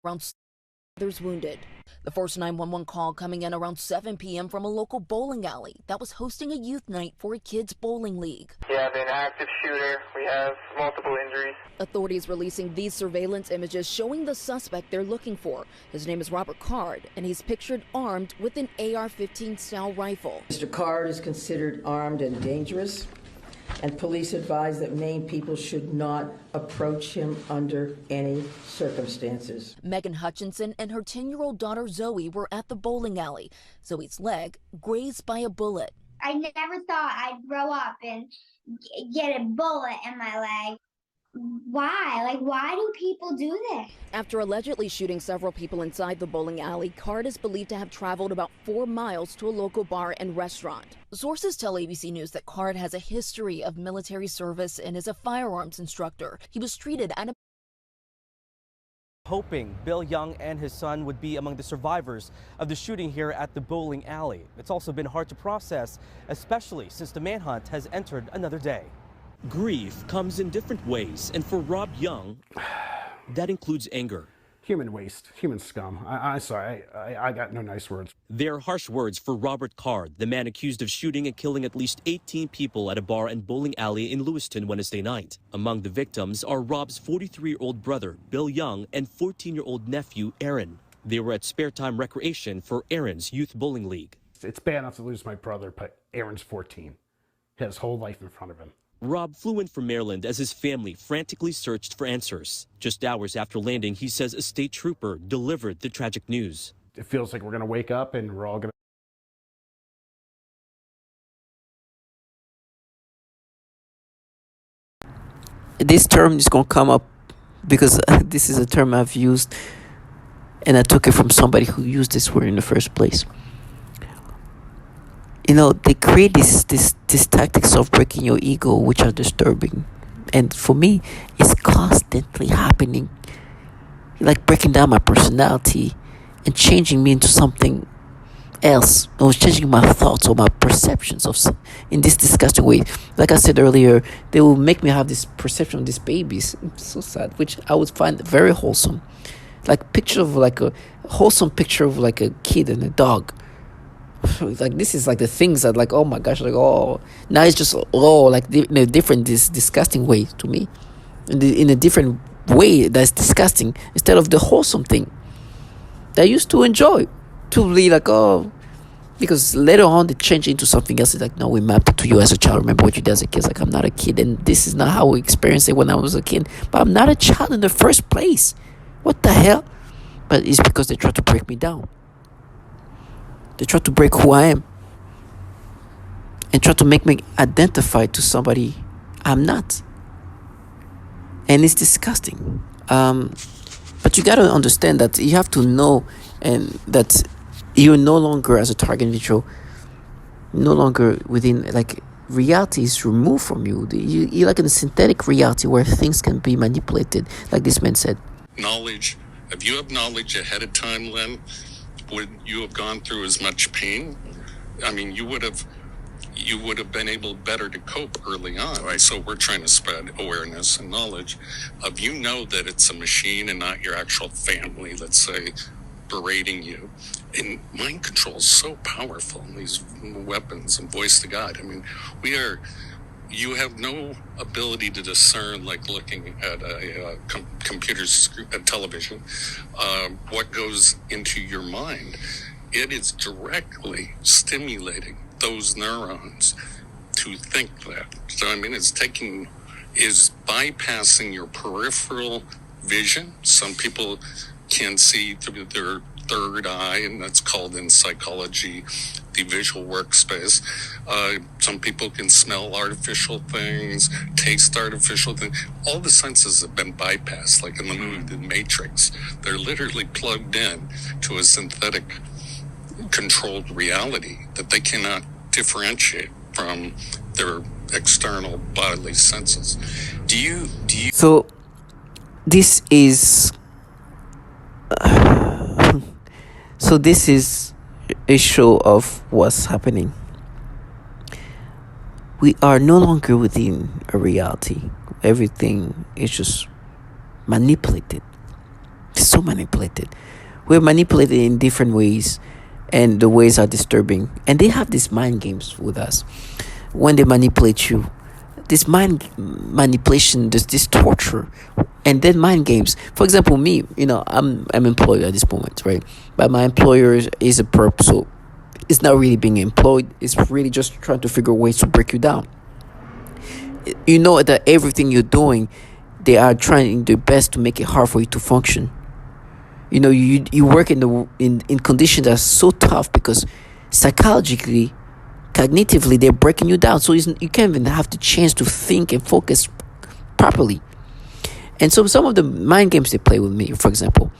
around others wounded. The first 911 call coming in around 7 p.m. from a local bowling alley that was hosting a youth night for a kids' bowling league. We have an active shooter. We have multiple injuries. Authorities releasing these surveillance images showing the suspect they're looking for. His name is Robert Card, and he's pictured armed with an AR-15 style rifle. Mr. Card is considered armed and dangerous, and police advise that named people should not approach him under any circumstances. Megan Hutchinson and her 10-year-old daughter Zoe were at the bowling alley. Zoe's leg grazed by a bullet. I never thought I'd grow up and get a bullet in my leg. Why? Why do people do this? After allegedly shooting several people inside the bowling alley, Card is believed to have traveled about 4 miles to a local bar and restaurant. Sources tell ABC News that Card has a history of military service and is a firearms instructor. He was treated at a hoping Bill Young and his son would be among the survivors of the shooting here at the bowling alley. It's also been hard to process, especially since the manhunt has entered another day. Grief comes in different ways, and for Rob Young, that includes anger. Human waste, human scum. I'm sorry, I got no nice words. They're harsh words for Robert Card, the man accused of shooting and killing at least 18 people at a bar and bowling alley in Lewiston Wednesday night. Among the victims are Rob's 43-year-old brother, Bill Young, and 14-year-old nephew, Aaron. They were at Spare Time Recreation for Aaron's youth bowling league. It's bad enough to lose my brother, but Aaron's 14. He has his whole life in front of him. Rob flew in from Maryland as his family frantically searched for answers. Just hours after landing, he says a state trooper delivered the tragic news. It feels like we're going to wake up and we're all going to... This term is going to come up because this is a term I've used, and I took it from somebody who used this word in the first place. You know, they create these tactics of breaking your ego, which are disturbing. And for me, it's constantly happening. Like breaking down my personality and changing me into something else. Or changing my thoughts or my perceptions of in this disgusting way. Like I said earlier, they will make me have this perception of these babies. It's so sad, which I would find very wholesome. Like picture of like a wholesome picture of like a kid and a dog. Like this is like the things that like, oh my gosh, like, oh, now it's just, oh, like in a different disgusting way to me, in a different way that's disgusting instead of the wholesome thing that I used to enjoy, to be like, oh, because later on they change into something else. It's like, no, we mapped it to you as a child. Remember what you did as a kid. It's like, I'm not a kid, and this is not how we experienced it when I was a kid. But I'm not a child in the first place. What the hell? But it's because they try to break me down. They try to break who I am and try to make me identify to somebody I'm not. And it's disgusting. But you got to understand that you have to know and that you're no longer as a target individual, no longer within, like, reality is removed from you. You're like in a synthetic reality where things can be manipulated, like this man said. Knowledge. If you have knowledge ahead of time, Len, would you have gone through as much pain? I mean, you would have been able better to cope early on. Right. So we're trying to spread awareness and knowledge of, you know, that it's a machine and not your actual family, let's say, berating you. And mind control is so powerful, these weapons and voice to God. I mean, you have no ability to discern, like looking at a television, what goes into your mind. It is directly stimulating those neurons to think that. So, I mean, is bypassing your peripheral vision. Some people can see through their third eye, and that's called in psychology the visual workspace. Some people can smell artificial things, taste artificial things. All the senses have been bypassed, like in the movie The Matrix. They're literally plugged in to a synthetic controlled reality that they cannot differentiate from their external bodily senses. Do you So this is a show of what's happening. We are no longer within a reality. Everything is just manipulated. So manipulated. We're manipulated in different ways, and the ways are disturbing. And they have these mind games with us. When they manipulate you, this mind manipulation, this torture, and then mind games. For example, me, I'm employed at this moment, right? But my employer is a perp, so it's not really being employed. It's really just trying to figure ways to break you down. You know that everything you're doing, they are trying their best to make it hard for you to function. You work in conditions that are so tough because psychologically, cognitively, they're breaking you down. So you can't even have the chance to think and focus properly. And so some of the mind games they play with me, for example,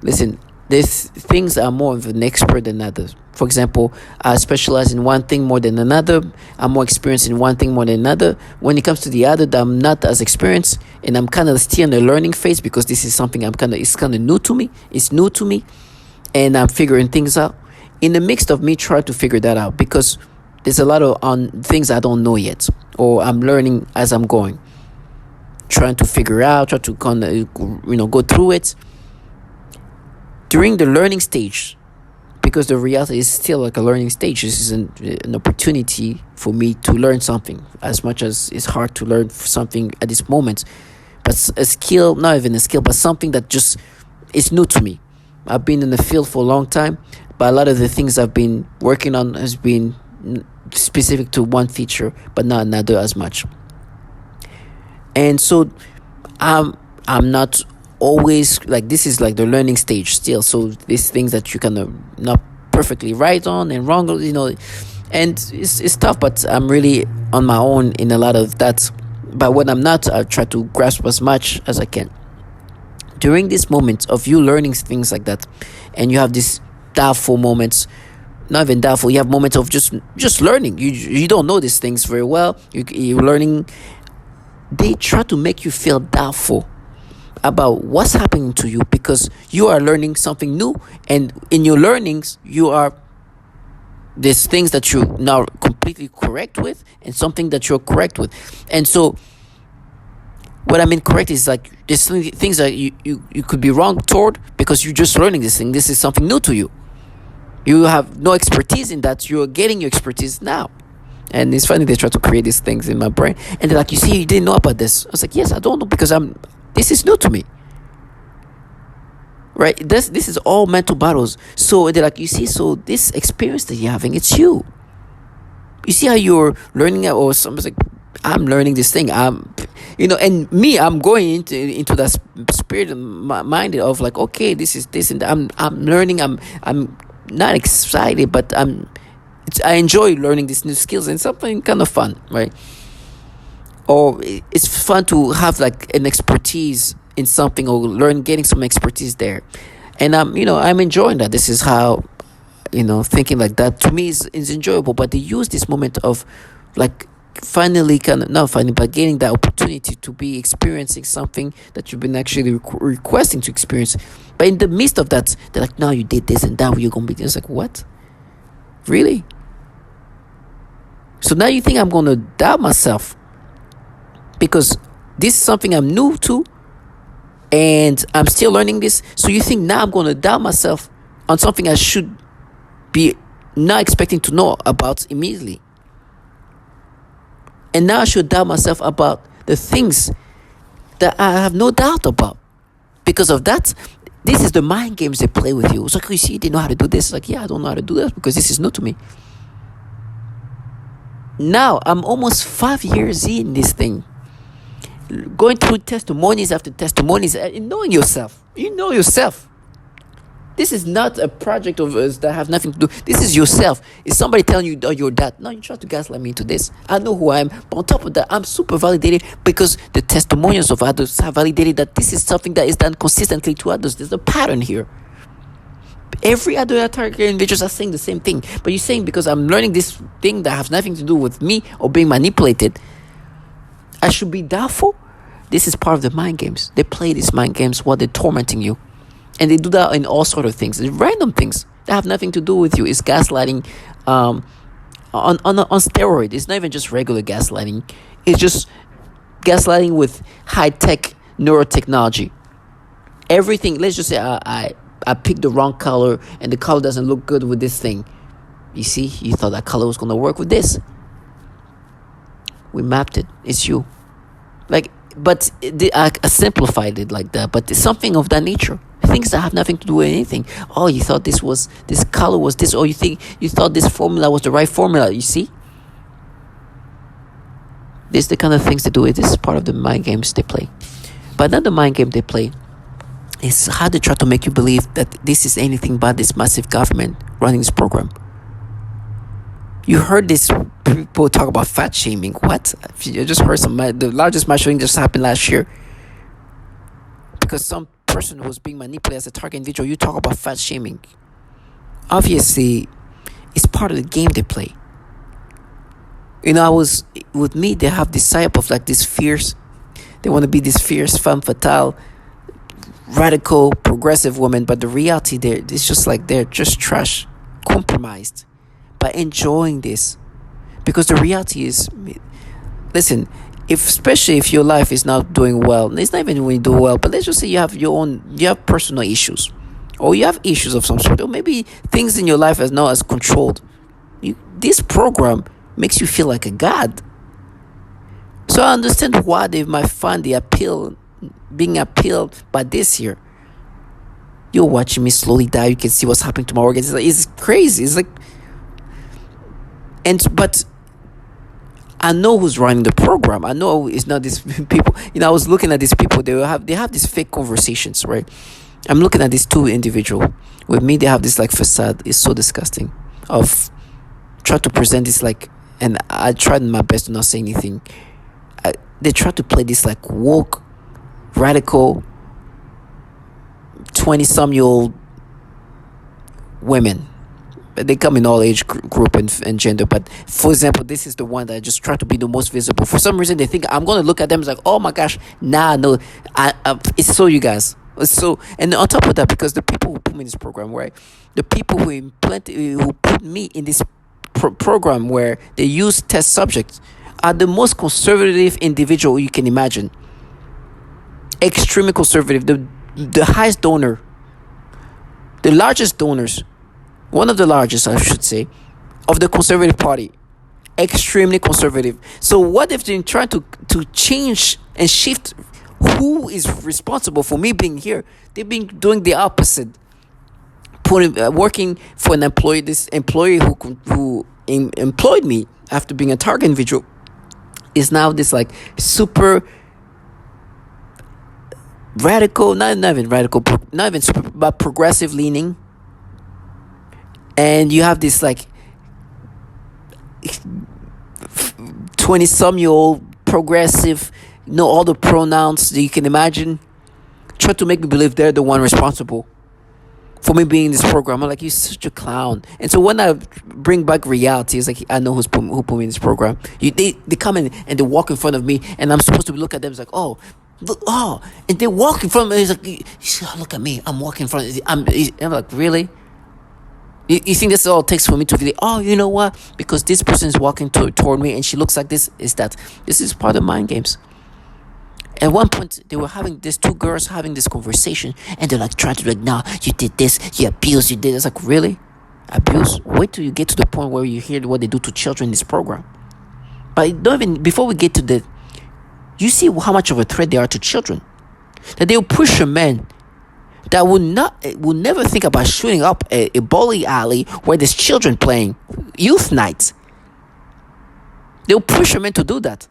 listen, there's things I'm more of an expert than others. For example, I specialize in one thing more than another. I'm more experienced in one thing more than another. When it comes to the other, I'm not as experienced, and I'm kind of still in the learning phase because this is something it's kind of new to me. It's new to me, and I'm figuring things out. In the midst of me trying to figure that out, because there's a lot of things I don't know yet, or I'm learning as I'm going, trying to figure out, try to kind of go through it. During the learning stage, because the reality is still like a learning stage, this is an opportunity for me to learn something, as much as it's hard to learn something at this moment. But a skill, not even a skill, but something that just is new to me. I've been in the field for a long time, but a lot of the things I've been working on has been specific to one feature, but not another as much. And so I'm not always like, this is like the learning stage still, so these things that you kind of not perfectly right on and wrong, and it's tough, but I'm really on my own in a lot of that. But when I'm not, I try to grasp as much as I can. During this moment of you learning things like that, and you have these doubtful moments, not even doubtful, you have moments of just learning, you don't know these things very well, you're learning. They try to make you feel doubtful about what's happening to you because you are learning something new, and in your learnings there's things that you're not completely correct with and something that you're correct with. And so what I mean correct is like there's things that you could be wrong toward because you're just learning this thing. This is something new to you. You have no expertise in that. You're getting your expertise now. And it's funny, they try to create these things in my brain, and they're like, you see, you didn't know about this. I was like, yes, I don't know, because this is new to me, right? This is all mental battles. So they're like, you see, so this experience that you're having, it's you. You see how you're learning it, or someone's like, I'm learning this thing. And me, I'm going into that spirit minded of like, okay, this is this, and I'm learning. I'm not excited, but I enjoy learning these new skills, and something kind of fun, right? Or it's fun to have like an expertise in something, or getting some expertise there. And I'm enjoying that. This is how, thinking like that to me is enjoyable. But they use this moment of like finally but getting that opportunity to be experiencing something that you've been actually requesting to experience. But in the midst of that, they're like, no, you did this and that, you're going to be this. Like, what? Really? So now you think I'm going to doubt myself because this is something I'm new to and I'm still learning this. So you think now I'm going to doubt myself on something I should be not expecting to know about immediately. And now I should doubt myself about the things that I have no doubt about. Because of that, this is the mind games they play with you. It's like, you see, they know how to do this. Like, yeah, I don't know how to do this because this is new to me. Now, I'm almost 5 years in this thing. Going through testimonies after testimonies and knowing yourself. You know yourself. This is not a project of us that have nothing to do. This is yourself. It's somebody telling you, oh, you're that. No, you try to gaslight me into this. I know who I am. But on top of that, I'm super validated because the testimonials of others have validated that this is something that is done consistently to others. There's a pattern here. Every other target individuals are saying the same thing. But you're saying because I'm learning this thing that has nothing to do with me or being manipulated, I should be doubtful? This is part of the mind games. They play these mind games while they're tormenting you. And they do that in all sort of things. It's random things that have nothing to do with you. It's gaslighting on steroid. It's not even just regular gaslighting. It's just gaslighting with high-tech neurotechnology. Everything. Let's just say I picked the wrong color and the color doesn't look good with this thing. You see, you thought that color was gonna work with this. We mapped it. It's you. Like, but I simplified it like that. But it's something of that nature. Things that have nothing to do with anything. Oh, you thought this color was this. Or you thought this formula was the right formula. You see, this is the kind of things they do. This is part of the mind games they play. But another mind game they play is how they try to make you believe that this is anything but this massive government running this program. You heard this people talk about fat shaming. What? You just heard the largest mass shooting just happened last year because some person was being manipulated as a target individual. You talk about fat shaming. Obviously, it's part of the game they play. With me, they have this type of like this fierce. They want to be this fierce, femme fatale, radical, progressive woman, but the reality there, it's just like they're just trash, compromised. By enjoying this, because the reality is, listen, especially if your life is not doing well, it's not even when you do well, but let's just say you have personal issues, or you have issues of some sort, or maybe things in your life are not as controlled. This program makes you feel like a god. So I understand why they might find the appeal, being appealed by this here. You're watching me slowly die. You can see what's happening to my organs. It's crazy. It's like. But I know who's running the program. I know it's not these people. I was looking at these people. They have these fake conversations, right? I'm looking at these two individuals. With me, they have this like facade. It's so disgusting. Of try to present this like, and I tried my best to not say anything. They try to play this like woke, radical, 20-some-year-old women. They come in all age group and gender, but for example, this is the one that I just try to be the most visible. For some reason, they think I'm going to look at them as like, oh my gosh, no, it's so you guys. So, and on top of that, because the people who put me in this program, right, the people who put me in this program where they use test subjects are the most conservative individual you can imagine. Extremely conservative, the highest donor, the largest donors. One of the largest, I should say, of the Conservative Party. Extremely conservative. So what if they're trying to change and shift who is responsible for me being here? They've been doing the opposite. Working for an employee, this employee who employed me after being a target individual is now this like super radical, not even radical, not even super, but progressive leaning. And you have this like 20-some-year-old progressive, all the pronouns that you can imagine, try to make me believe they're the one responsible for me being in this program. I'm like, you're such a clown. And so when I bring back reality, it's like I know who put me in this program. They come in and they walk in front of me, and I'm supposed to look at them. It's like, oh, look, oh, and they walk in front of me. It's like, look at me. I'm walking in front of you. I'm like, really? You think this all it takes for me to feel, oh, you know what? Because this person is walking toward me and she looks like this, is that. This is part of mind games. At one point, they were these two girls having this conversation, and they're like trying to nah, you did this, you abused, you did this. Like, really? Abuse? Wait till you get to the point where you hear what they do to children in this program. But before we get to that, you see how much of a threat they are to children. That they'll push a man that will never think about shooting up a bowling alley where there's children playing youth nights. They'll push a man to do that.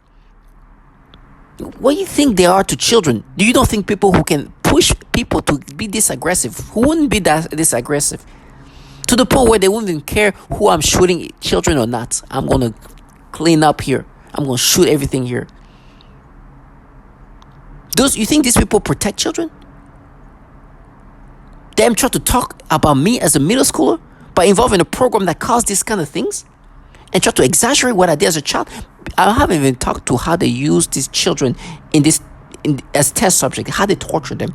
What do you think they are to children? You don't think people who can push people to be this aggressive, who wouldn't be this aggressive, to the point where they wouldn't even care who I'm shooting, children or not. I'm going to clean up here. I'm going to shoot everything here. You think these people protect children? Them try to talk about me as a middle schooler by involving a program that caused these kind of things and try to exaggerate what I did as a child. I haven't even talked to how they use these children as test subject, how they torture them.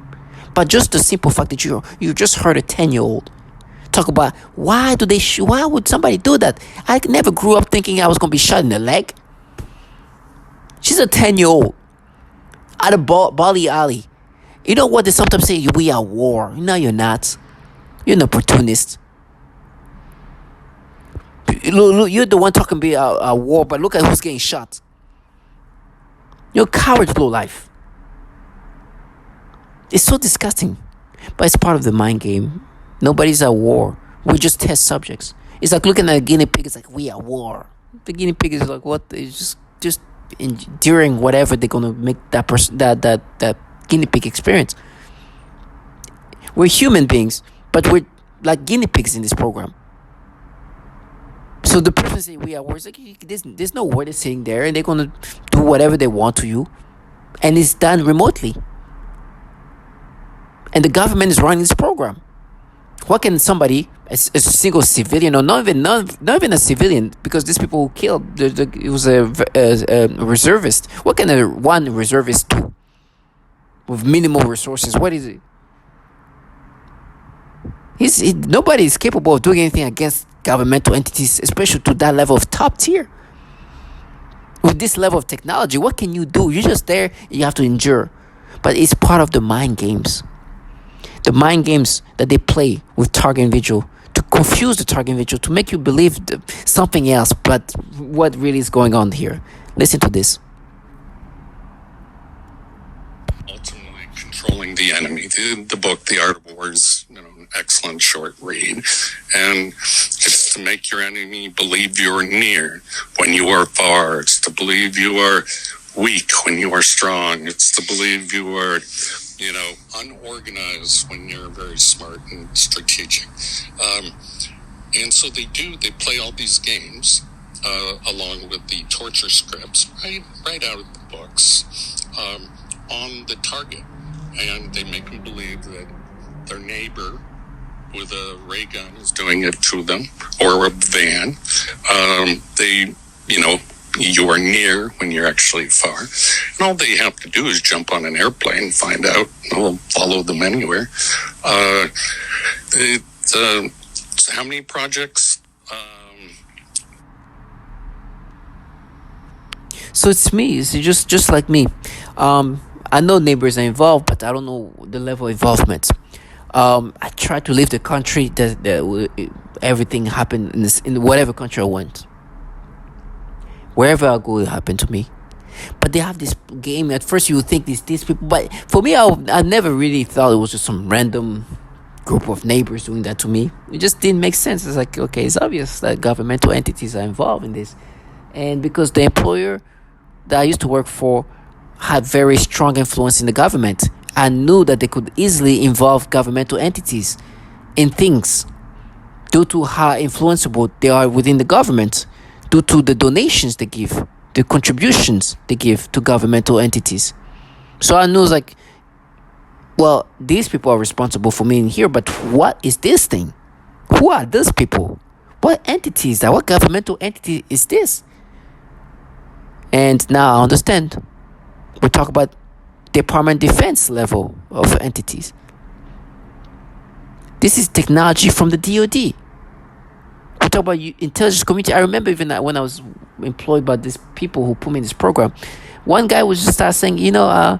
But just the simple fact that you just heard a 10-year-old talk about why would somebody do that? I never grew up thinking I was going to be shot in the leg. She's a 10-year-old at a Bali alley. You know what they sometimes say? We are war. No, you're not. You're an opportunist. You're the one talking about a war, but look at who's getting shot. You're a coward, low life. It's so disgusting, but it's part of the mind game. Nobody's at war. We just test subjects. It's like looking at a guinea pig. It's like we are at war. The guinea pig is like what? It's just enduring whatever they're gonna make that person that guinea pig experience. We're human beings, but we're like guinea pigs in this program. So the person saying we are war, it's like there's no word is sitting there, and they're gonna do whatever they want to you, and it's done remotely. And the government is running this program. What can somebody, a single civilian, or not even a civilian, because these people who killed, it was a reservist. What can one reservist do with minimal resources? What is it? Nobody is capable of doing anything against governmental entities, especially to that level of top tier. With this level of technology, what can you do? You're just there, you have to endure. But it's part of the mind games. The mind games that they play with target individual to confuse the target individual, to make you believe something else, but what really is going on here. Listen to this. Ultimately controlling the enemy. The book, The Art of War, is an excellent short read. And it's to make your enemy believe you're near when you are far. It's to believe you are weak when you are strong. It's to believe you are unorganized when you're very smart and strategic. And so they play all these games along with the torture scripts right out of the books on the target. And they make them believe that their neighbor with a ray gun is doing it to them, or a van. You are near when you're actually far. And all they have to do is jump on an airplane and find out. We'll follow them anywhere. How many projects? So it's me. It's just like me. I know neighbors are involved, but I don't know the level of involvement. I try to leave the country. That everything happened in whatever country I went. Wherever I go, it happened to me. But they have this game. At first, you would think these people. But for me, I never really thought it was just some random group of neighbors doing that to me. It just didn't make sense. It's like, okay, it's obvious that governmental entities are involved in this. And because the employer that I used to work for had very strong influence in the government, I knew that they could easily involve governmental entities in things due to how influenceable they are within the government, due to the donations they give, the contributions they give to governmental entities. So I knew, like, well, these people are responsible for me in here, but what is this thing? Who are those people? What entity is that? What governmental entity is this? And now I understand. We talk about Department of Defense level of entities. This is technology from the DoD. We talk about intelligence community. I remember even that when I was employed by these people who put me in this program, one guy was just start saying, I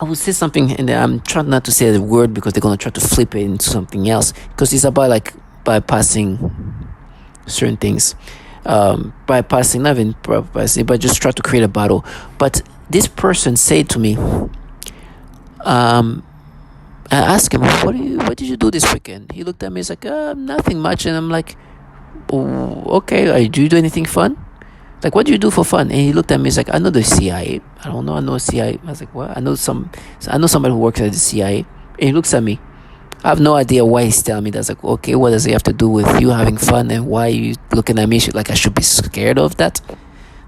would say something, and I'm trying not to say the word because they're gonna try to flip it into something else, because it's about like bypassing certain things, not even bypassing, but just try to create a battle. But this person said to me, I asked him, what did you do this weekend? He looked at me, he's like, nothing much. And I'm like, oh, okay, do you do anything fun? Like, what do you do for fun? And he looked at me, he's like, I know the CIA. I don't know, I know CIA. I was like, what? I know somebody who works at the CIA. And he looks at me. I have no idea why he's telling me that. I was like, okay, what does it have to do with you having fun? And why are you looking at me like I should be scared of that?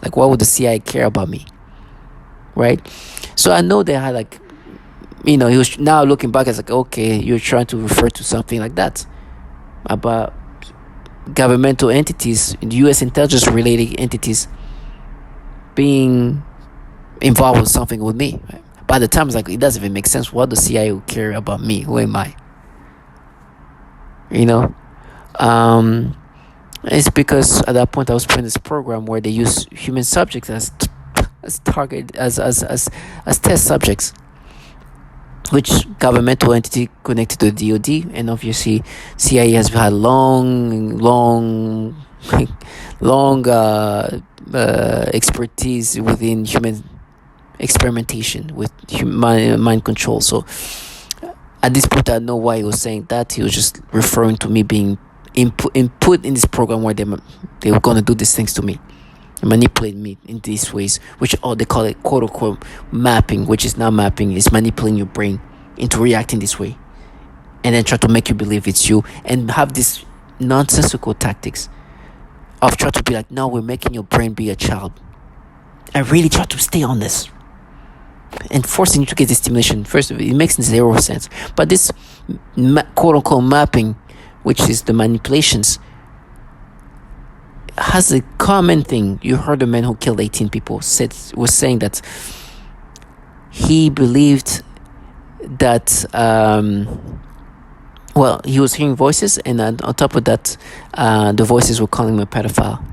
Like, why would the CIA care about me? Right? So I know they had like, he was now looking back, it's like, okay, you're trying to refer to something like that about governmental entities, U.S. intelligence related entities being involved with something with me. Right? By the time, it's like, it doesn't even make sense. What the CIA would care about me? Who am I? It's because at that point I was playing this program where they use human subjects as target as test subjects. which governmental entity connected to the DoD, and obviously CIA has had long expertise within human experimentation with mind control. So at this point, I know why he was saying that. He was just referring to me being input in this program where they were going to do these things to me, manipulate me in these ways, which they call it quote unquote mapping, which is not mapping, it's manipulating your brain into reacting this way, and then try to make you believe it's you, and have these nonsensical tactics of trying to be like, no, we're making your brain be a child. I really try to stay on this and forcing you to get this stimulation. First of all, it makes zero sense. But this quote unquote mapping, which is the manipulations, has a common thing. You heard the man who killed 18 people was saying that he believed that he was hearing voices, and on top of that, the voices were calling him a pedophile.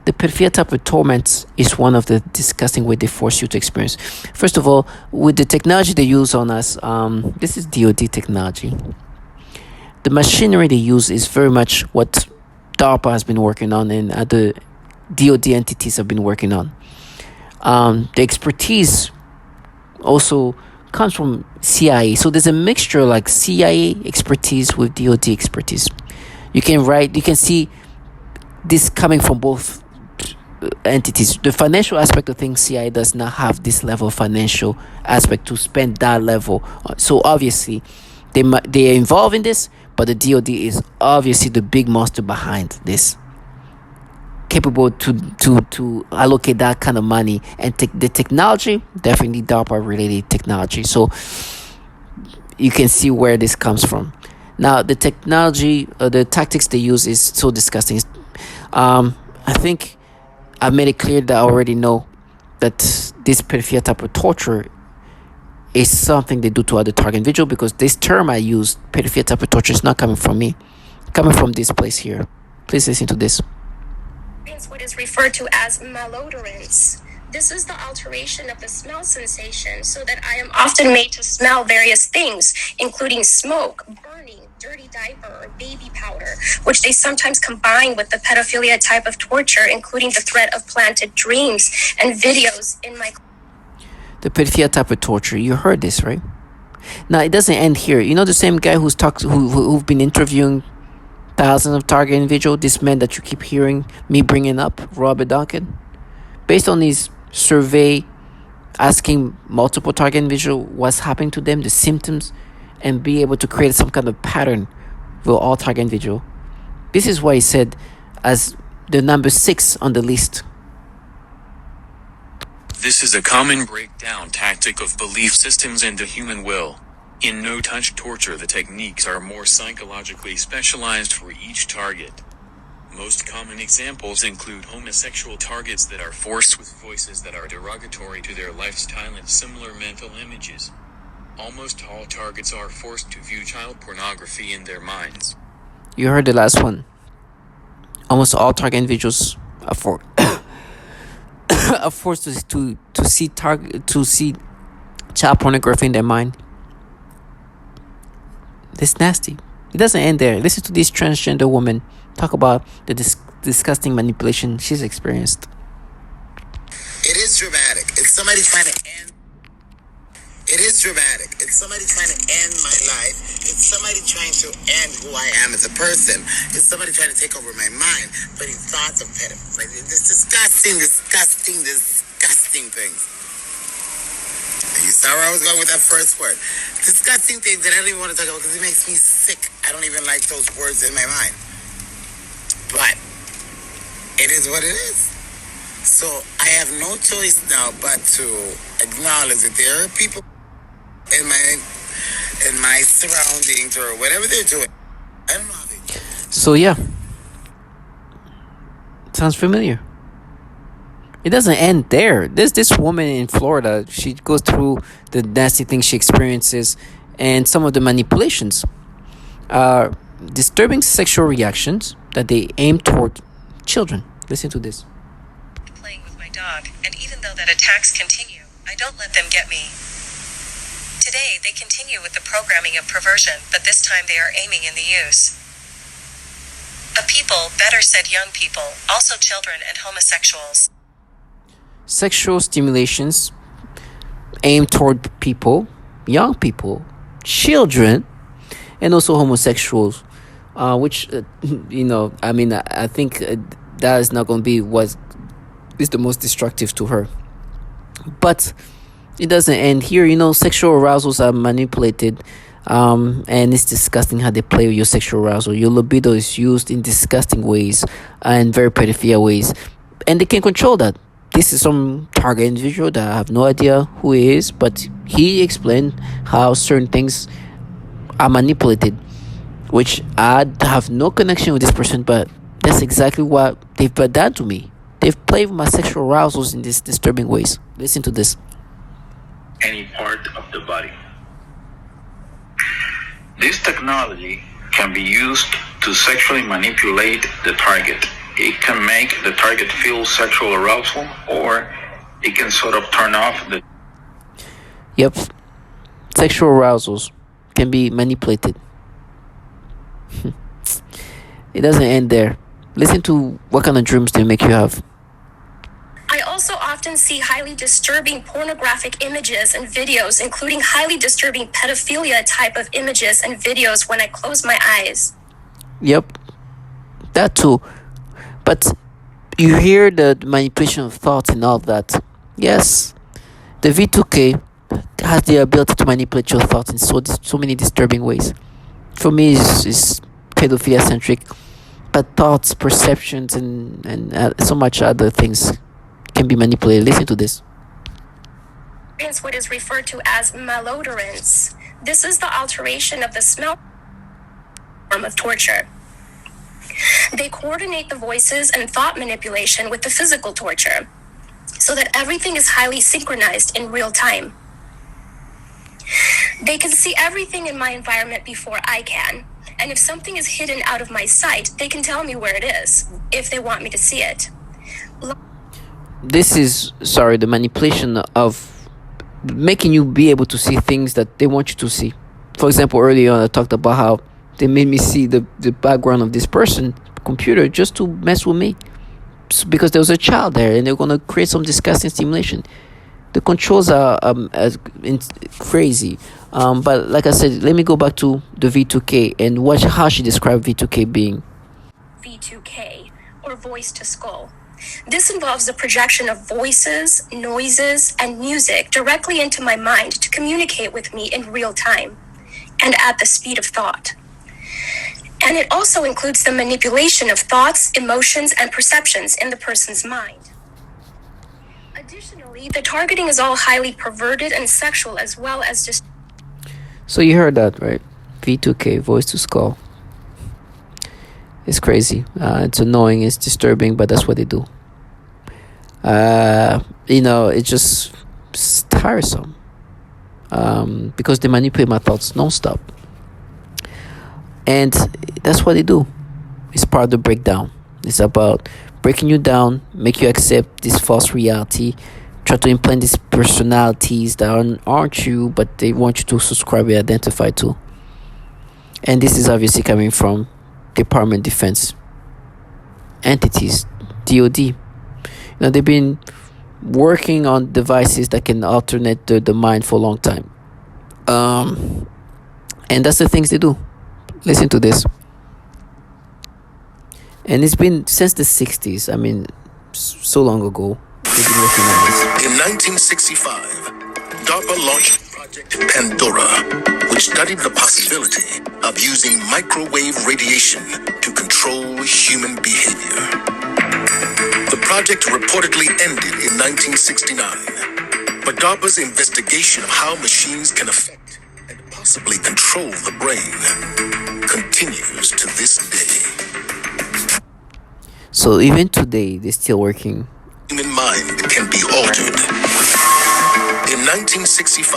The pedophilia type of torment is one of the disgusting way they force you to experience. First of all, with the technology they use on us, this is DoD technology. The machinery they use is very much what DARPA has been working on and other DoD entities have been working on. The expertise also comes from CIA. So there's a mixture like CIA expertise with DoD expertise. You can see this coming from both entities. The financial aspect of things, CIA does not have this level of financial aspect to spend that level. So obviously they are involved in this, but the DoD is obviously the big monster behind this, capable to allocate that kind of money. And the technology, definitely DARPA related technology. So you can see where this comes from. Now the technology, the tactics they use is so disgusting. I think I've made it clear that I already know that this pedophilia type of torture is something they do to other target individuals, because this term I use, pedophilia type of torture, is not coming from me, coming from this place here. Please listen to this. What is referred to as malodorance. This is the alteration of the smell sensation, so that I am often made to smell various things, including smoke, burning, dirty diaper, or baby powder, which they sometimes combine with the pedophilia type of torture, including the threat of planted dreams and videos in my... The pedophilia type of torture, you heard this, right? Now, it doesn't end here. You know the same guy who've been interviewing thousands of target individuals, this man that you keep hearing me bringing up, Robert Duncan? Based on his survey, asking multiple target individuals what's happening to them, the symptoms, and be able to create some kind of pattern for all target individual. This is what he said as the number 6 on the list. This is a common breakdown tactic of belief systems and the human will. In no-touch torture, the techniques are more psychologically specialized for each target. Most common examples include homosexual targets that are forced with voices that are derogatory to their lifestyle and similar mental images. Almost all targets are forced to view child pornography in their minds. You heard the last one. Almost all target individuals are forced to see child pornography in their mind. This nasty. It doesn't end there. Listen to this transgender woman talk about the disgusting manipulation she's experienced. It is dramatic. It's somebody trying to end. It is dramatic. It's somebody trying to end my life. It's somebody trying to end who I am as a person. It's somebody trying to take over my mind. Putting thoughts of pedophilia. Like, it's disgusting things. You saw where I was going with that first word. Disgusting things that I don't even want to talk about because it makes me sick. I don't even like those words in my mind. But it is what it is. So I have no choice now but to acknowledge that there are people in my surroundings or whatever they're doing. I don't know how they do it. So yeah. Sounds familiar. It doesn't end there. This woman in Florida, she goes through the nasty things she experiences and some of the manipulations. Disturbing sexual reactions that they aim toward children. Listen to this. Playing with my dog, and even though that attacks continue, I don't let them get me. Today, they continue with the programming of perversion, but this time they are aiming in the use of people, better said young people, also children and homosexuals. Sexual stimulations aimed toward people, young people, children, and also homosexuals, which, I think that is not going to be what is the most destructive to her. But it doesn't end here. Sexual arousals are manipulated, and it's disgusting how they play with your sexual arousal. Your libido is used in disgusting ways and very pedophilia ways, and they can control that. This is some target individual that I have no idea who he is, but he explained how certain things are manipulated, which I have no connection with this person, but that's exactly what they've done to me. They've played with my sexual arousals in these disturbing ways. Listen to this. Any part of the body. This technology can be used to sexually manipulate the target. It can make the target feel sexual arousal, or it can sort of turn off the... Yep. Sexual arousals can be manipulated. It doesn't end there. Listen to what kind of dreams they make you have. I also often see highly disturbing pornographic images and videos, including highly disturbing pedophilia type of images and videos when I close my eyes. Yep. That too. But you hear the manipulation of thoughts and all that. Yes, the V2K has the ability to manipulate your thoughts in so many disturbing ways. For me, it's pedophilia-centric, but thoughts, perceptions, and so much other things can be manipulated. Listen to this. Experience what is referred to as malodorance. This is the alteration of the smell form of torture. They coordinate the voices and thought manipulation with the physical torture, so that everything is highly synchronized in real time. They can see everything in my environment before I can, and if something is hidden out of my sight, they can tell me where it is, if they want me to see it. This is, the manipulation of making you be able to see things that they want you to see. For example, earlier on I talked about how they made me see the background of this person computer just to mess with me, because there was a child there and they're going to create some disgusting stimulation. The controls are crazy. But like I said, let me go back to the V2K and watch how she described V2K being. V2K, or voice to skull. This involves the projection of voices, noises, and music directly into my mind to communicate with me in real time and at the speed of thought. And it also includes the manipulation of thoughts, emotions, and perceptions in the person's mind. Additionally, the targeting is all highly perverted and sexual, as well as just... So you heard that, right? V2K, voice to skull. It's crazy. It's annoying, it's disturbing, but that's what they do. It's just tiresome. Because they manipulate my thoughts non-stop. And that's what they do. It's part of the breakdown. It's about breaking you down, make you accept this false reality, try to implant these personalities that aren't you, but they want you to subscribe and identify to. And this is obviously coming from Department of Defense entities, DOD. They've been working on devices that can alternate the mind for a long time. And that's the things they do. Listen to this. And it's been since the 60s. I mean, so long ago. They've been working on this. In 1965, DARPA launched Project Pandora, which studied the possibility of using microwave radiation to control human behavior. The project reportedly ended in 1969, but DARPA's investigation of how machines can affect and possibly control the brain continues to this day. So even today, they're still working. Human mind can be altered. In 1965,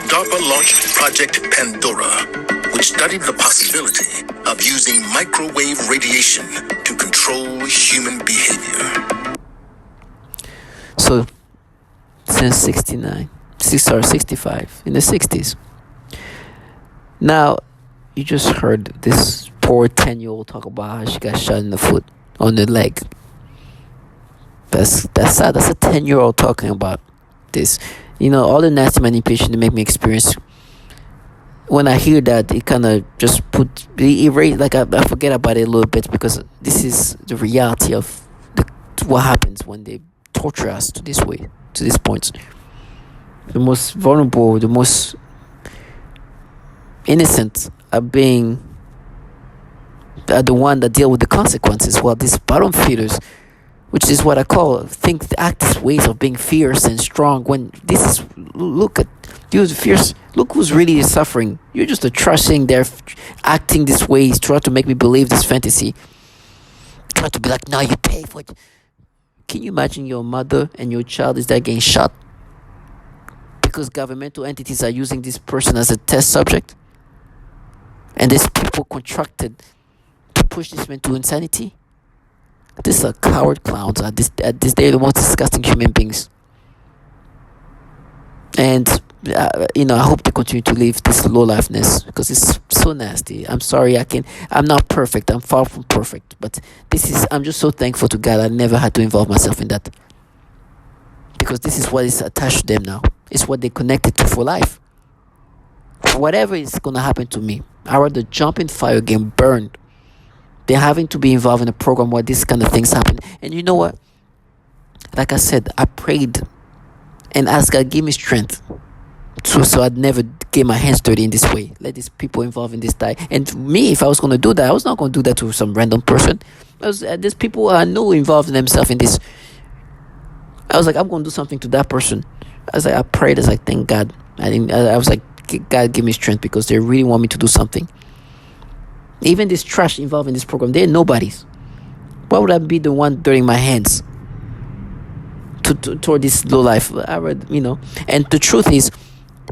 DARPA launched Project Pandora, which studied the possibility of using microwave radiation to control human behavior. So, since 69, 65, in the 60s. Now, you just heard this poor 10-year-old talk about how she got shot in the foot, on the leg. That's sad. That's a 10-year-old talking about this. All the nasty manipulation they make me experience. When I hear that, it kind of just erase, like I forget about it a little bit, because this is the reality of what happens when they torture us to this point. The most vulnerable, the most innocent are the one that deal with the consequences, while these bottom feeders, which is what I act as ways of being fierce and strong, when this is, look at you fierce, look who's really suffering. You're just a trash sitting there acting this way, trying to make me believe this fantasy, trying to be like, now you pay for it. Can you imagine your mother and your child is there getting shot because governmental entities are using this person as a test subject, and these people contracted to push this man to insanity? These are coward clowns. At this day, the most disgusting human beings. And I hope they continue to live this low lifeness, because it's so nasty. I'm sorry, I'm not perfect. I'm far from perfect, but I'm just so thankful to God I never had to involve myself in that, because this is what is attached to them now. It's what they connected to for life. Whatever is gonna happen to me, I rather jump in fire, get burned, than having to be involved in a program where these kind of things happen. And you know what? Like I said, I prayed and asked God, give me strength so I'd never get my hands dirty in this way. Let these people involved in this die. And me, if I was going to do that, I was not going to do that to some random person. There's people I know involved in themselves in this. I was like, I'm going to do something to that person. I prayed. Thank God. I was like, God, give me strength, because they really want me to do something. Even this trash involved in this program, they're nobodies. Why would I be the one dirtying my hands toward this low life? And the truth is,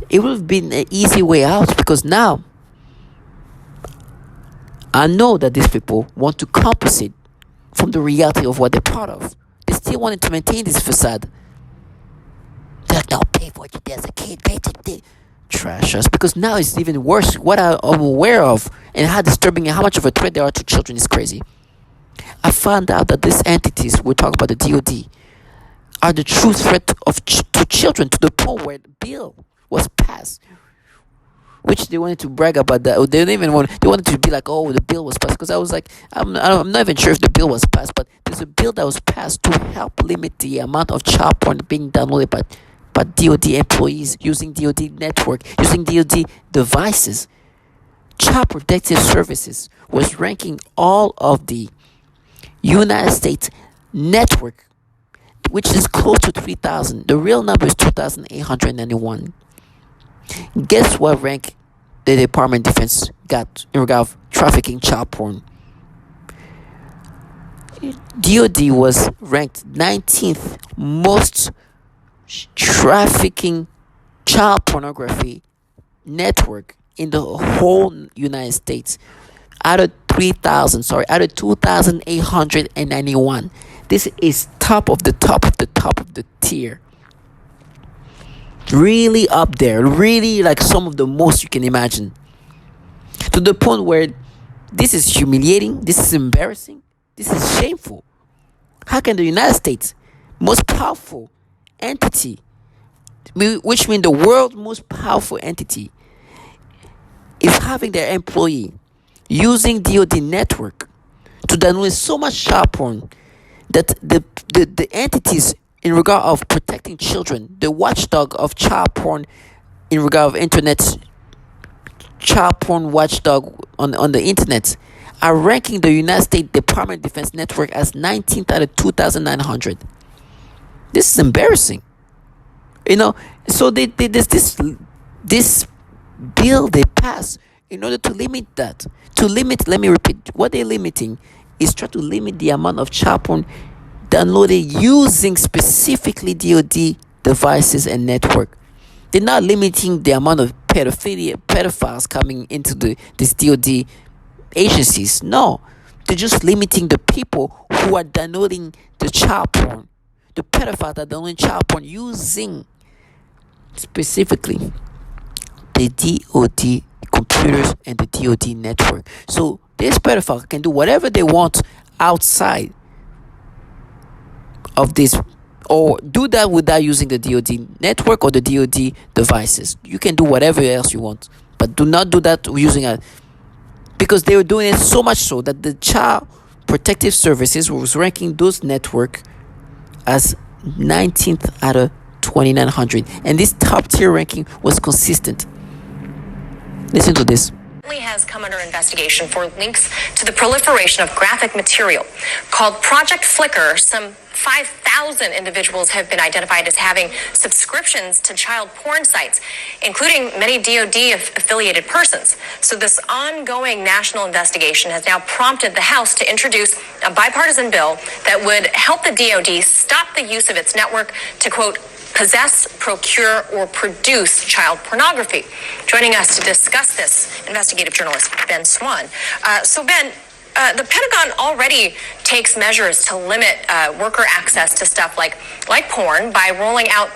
it would have been an easy way out, because now I know that these people want to compensate from the reality of what they're part of. They still wanted to maintain this facade. They're like, no, pay for what you did as a kid, pay to trash us, because now it's even worse. What I'm aware of and how disturbing and how much of a threat they are to children is crazy. I found out that these entities, we talk about the DOD, are the true threat to children, to the point where the bill was passed, which they wanted to brag about that. They wanted to be like, oh, the bill was passed, because I was like, I'm not even sure if the bill was passed, but there's a bill that was passed to help limit the amount of child porn being downloaded by DOD employees using DOD network, using DOD devices. Child Protective Services was ranking all of the United States network, which is close to 3,000. The real number is 2,891. Guess what rank the Department of Defense got in regard of trafficking child porn? DOD was ranked 19th most trafficking child pornography network in the whole United States, out of 2,891. This is top of the tier. Really up there, really like some of the most you can imagine. To the point where this is humiliating, this is embarrassing, this is shameful. How can the United States, most powerful entity, which means the world's most powerful entity, is having their employee using DOD network to download so much child porn that the entities in regard of protecting children, the watchdog of child porn in regard of internet, child porn watchdog on the internet, are ranking the United States Department of Defense network as 19th out of 2,900. This is embarrassing. So this bill they passed in order to limit that. Let me repeat, what they're limiting is try to limit the amount of child porn downloaded using specifically DOD devices and network. They're not limiting the amount of pedophiles coming into these DOD agencies. No, they're just limiting the people who are downloading the child porn, the pedophiles that are downloading child porn using specifically the DoD computers and the DoD network. So this pedophile can do whatever they want outside of this, or do that without using the DoD network or the DoD devices. You can do whatever else you want, but do not do that using because they were doing it so much so that the Child Protective Services was ranking those network as 19th out of 2,900, and this top tier ranking was consistent. Listen to this. Has come under investigation for links to the proliferation of graphic material called Project Flickr. Some 5,000 individuals have been identified as having subscriptions to child porn sites, including many DoD affiliated persons. So this ongoing national investigation has now prompted the House to introduce a bipartisan bill that would help the DoD stop the use of its network to, quote, possess, procure, or produce child pornography. Joining us to discuss this, investigative journalist Ben Swan. So Ben, the Pentagon already takes measures to limit worker access to stuff like porn by rolling out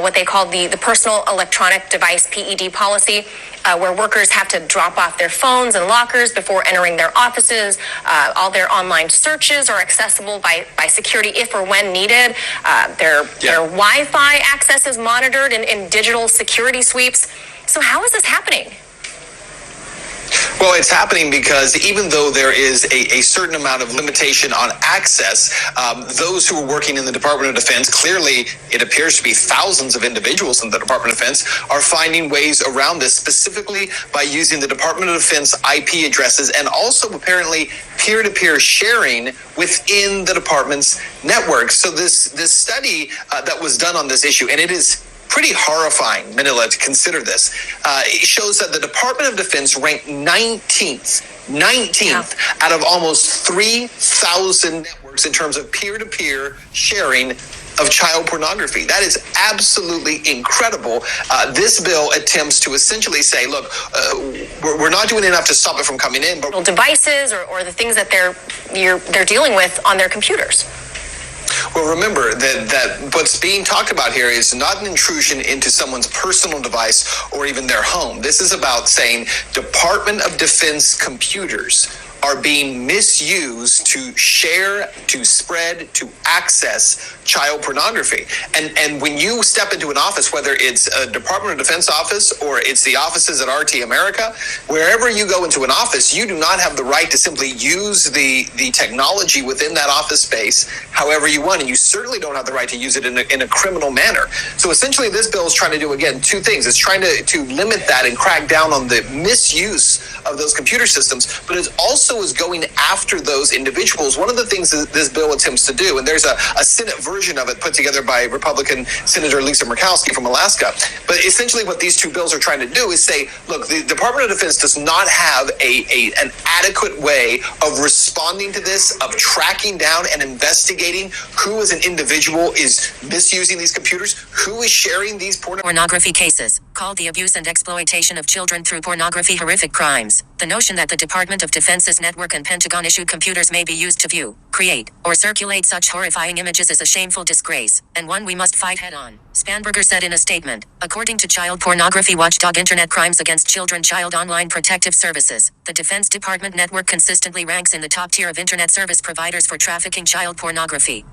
what they call the Personal Electronic Device PED policy, where workers have to drop off their phones and lockers before entering their offices. All their online searches are accessible by security if or when needed. Their Wi-Fi access is monitored in digital security sweeps. So how is this happening? Well, it's happening because even though there is a certain amount of limitation on access, those who are working in the Department of Defense, clearly it appears to be thousands of individuals in the Department of Defense, are finding ways around this, specifically by using the Department of Defense IP addresses and also apparently peer-to-peer sharing within the department's network. So this study that was done on this issue, and it is pretty horrifying, Manila, to consider this. It shows that the Department of Defense ranked 19th out of almost 3,000 networks in terms of peer-to-peer sharing of child pornography. That is absolutely incredible. This bill attempts to essentially say, look, we're not doing enough to stop it from coming in, but devices or the things that they're dealing with on their computers. Well, remember that what's being talked about here is not an intrusion into someone's personal device or even their home. This is about saying Department of Defense computers are being misused to share, to spread, to access child pornography. And when you step into an office, whether it's a Department of Defense office or it's the offices at RT America, wherever you go into an office, you do not have the right to simply use the technology within that office space however you want. And you certainly don't have the right to use it in a criminal manner. So essentially this bill is trying to do, again, two things. It's trying to limit that and crack down on the misuse of those computer systems, but it also is going after those individuals. One of the things that this bill attempts to do, and there's a Senate version of it put together by Republican Senator Lisa Murkowski from Alaska, but essentially what these two bills are trying to do is say, look, the Department of Defense does not have an adequate way of responding to this, of tracking down and investigating who as an individual is misusing these computers, who is sharing these pornography cases, called the abuse and exploitation of children through pornography horrific crimes. The notion that the Department of Defense's network and Pentagon-issued computers may be used to view, create, or circulate such horrifying images is a shameful disgrace, and one we must fight head-on, Spanberger said in a statement. According to child pornography watchdog Internet Crimes Against Children Child Online Protective Services, the Defense Department network consistently ranks in the top tier of Internet service providers for trafficking child pornography.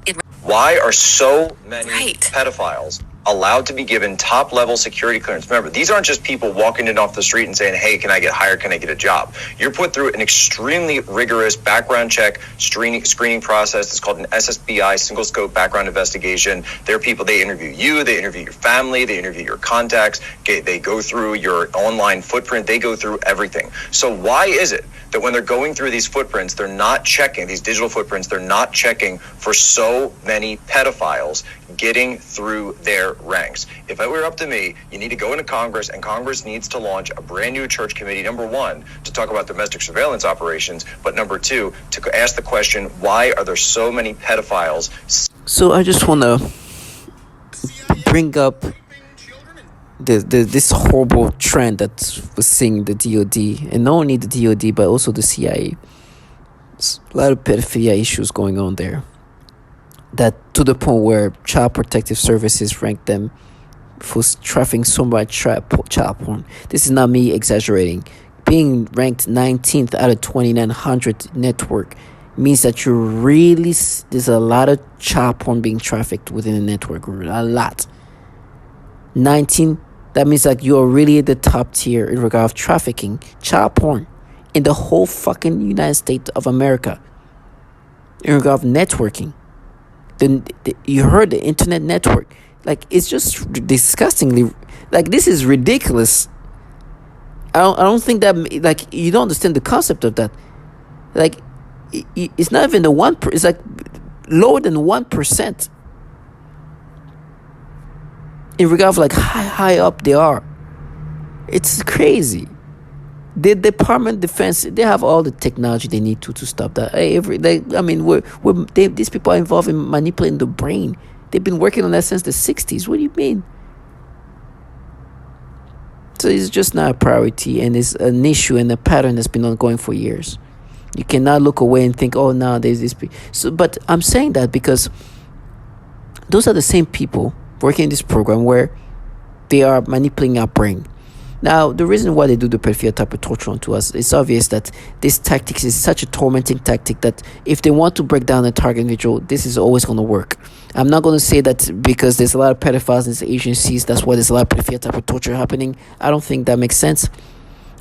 Why are so many pedophiles allowed to be given top-level security clearance? Remember, these aren't just people walking in off the street and saying, hey, can I get hired? Can I get a job? You're put through an extremely rigorous background check screening process. It's called an SSBI, single scope background investigation. There are people, they interview you, they interview your family, they interview your contacts, they go through your online footprint, they go through everything. So why is it that when they're going through these footprints, they're not checking, these digital footprints, they're not checking for so many pedophiles getting through their ranks? If it were up to me, you need to go into Congress, and Congress needs to launch a brand new church committee, number one, to talk about domestic surveillance operations, but number two, to ask the question, why are there so many pedophiles? So I just want to bring up this horrible trend that we're seeing in the DoD, and not only the DoD, but also the CIA. There's a lot of pedophilia issues going on there, that to the point where Child Protective Services rank them for trafficking so much child porn. This is not me exaggerating. Being ranked 19th out of 2,900 network means that there's a lot of child porn being trafficked within the network. A lot. 19, that means like you're really at the top tier in regard of trafficking child porn in the whole fucking United States of America. In regard of networking. You heard the internet network. Like, it's just disgustingly, like, this is ridiculous. I don't think that, like, you don't understand the concept of that. Like, it's not even it's like lower than 1% in regard of like high up they are. It's crazy. The Department of Defense, they have all the technology they need to stop that. These people are involved in manipulating the brain. They've been working on that since the 60s. What do you mean? So it's just not a priority, and it's an issue and a pattern that's been ongoing for years. You cannot look away and think, oh, no, there's this. But I'm saying that because those are the same people working in this program where they are manipulating our brain. Now, the reason why they do the pedophilia type of torture onto us, it's obvious that this tactic is such a tormenting tactic that if they want to break down a target individual, this is always going to work. I'm not going to say that because there's a lot of pedophiles in these agencies, that's why there's a lot of pedophilia type of torture happening. I don't think that makes sense.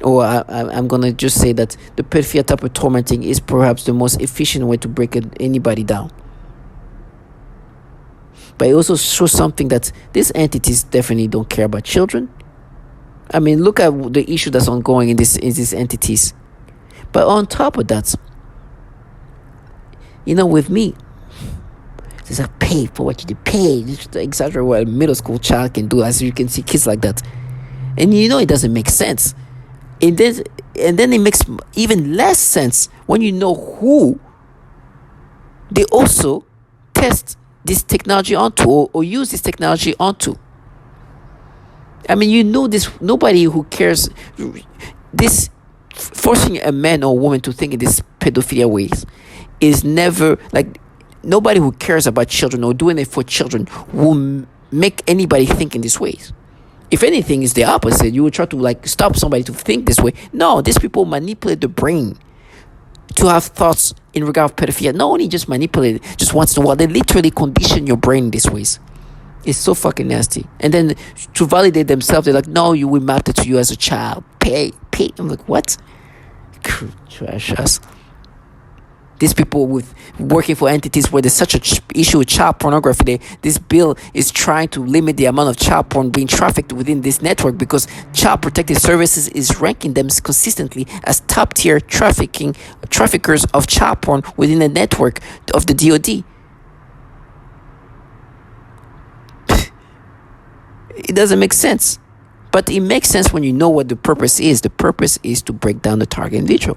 Or I'm going to just say that the pedophilia type of tormenting is perhaps the most efficient way to break anybody down. But it also shows something that these entities definitely don't care about children. I mean, look at the issue that's ongoing in these entities. But on top of that, with me, there's a pay for what you pay. Just exaggerate what a middle school child can do. As you can see, kids like that, and it doesn't make sense. And then it makes even less sense when you know who they also test this technology onto or use this technology onto. I mean, this, nobody who cares, this forcing a man or woman to think in this pedophilia ways is never, like, nobody who cares about children or doing it for children will make anybody think in these ways. If anything, it's the opposite. You would try to, like, stop somebody to think this way. No, these people manipulate the brain to have thoughts in regard to pedophilia. Not only just manipulate it, just once in a while, they literally condition your brain these ways. It's so fucking nasty. And then to validate themselves, they're like, no, we mapped it to you as a child. Pay. I'm like, what? Trash ass. These people working for entities where there's such an issue with child pornography, this bill is trying to limit the amount of child porn being trafficked within this network because Child Protective Services is ranking them consistently as top tier traffickers of child porn within the network of the DoD. It doesn't make sense. But it makes sense when you know what the purpose is. The purpose is to break down the target individual.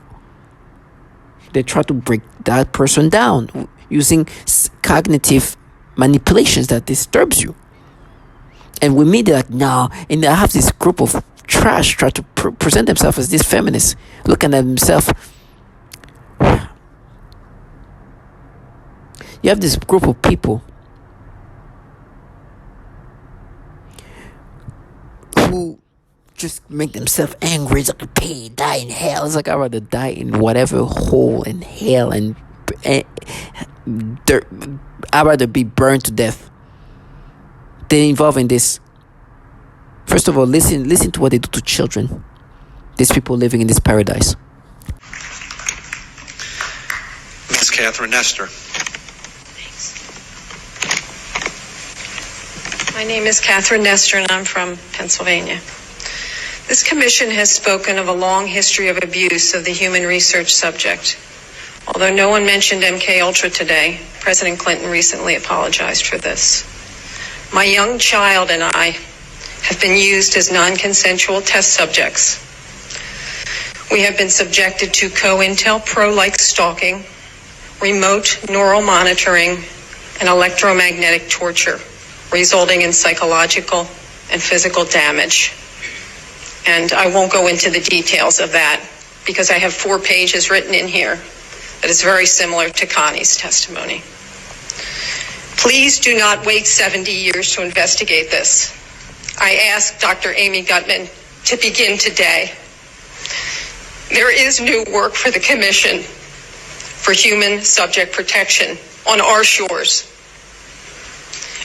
They try to break that person down using cognitive manipulations that disturbs you. And with me, they're like, no. And I have this group of trash try to present themselves as these feminists, looking at themselves. You have this group of people who just make themselves angry. It's like, pay, die in hell. It's like, I'd rather die in whatever hole in hell and dirt. I'd rather be burned to death than involved in this. First of all, listen to what they do to children. These people living in this paradise. Ms. Catherine Nestor. My name is Catherine Nestor, and I'm from Pennsylvania. This commission has spoken of a long history of abuse of the human research subject. Although no one mentioned MKUltra today, President Clinton recently apologized for this. My young child and I have been used as non-consensual test subjects. We have been subjected to COINTELPRO-like stalking, remote neural monitoring, and electromagnetic torture, resulting in psychological and physical damage. And I won't go into the details of that because I have 4 pages written in here that is very similar to Connie's testimony. Please do not wait 70 years to investigate this. I ask Dr. Amy Gutman to begin today. There is new work for the Commission for Human Subject Protection on our shores.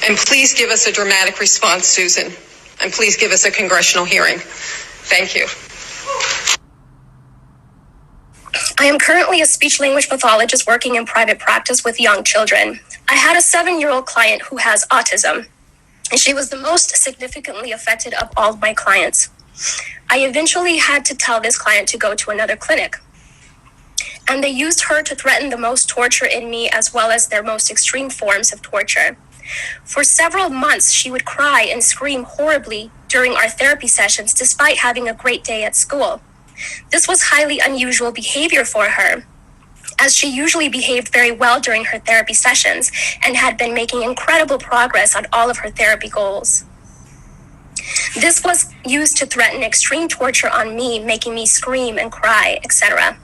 And please give us a dramatic response, Susan. And please give us a congressional hearing. Thank you. I am currently a speech-language pathologist working in private practice with young children. I had a 7-year-old client who has autism, and she was the most significantly affected of all of my clients. I eventually had to tell this client to go to another clinic, and they used her to threaten the most torture in me as well as their most extreme forms of torture. For several months, she would cry and scream horribly during our therapy sessions despite having a great day at school. This was highly unusual behavior for her, as she usually behaved very well during her therapy sessions and had been making incredible progress on all of her therapy goals. This was used to threaten extreme torture on me, making me scream and cry, etc.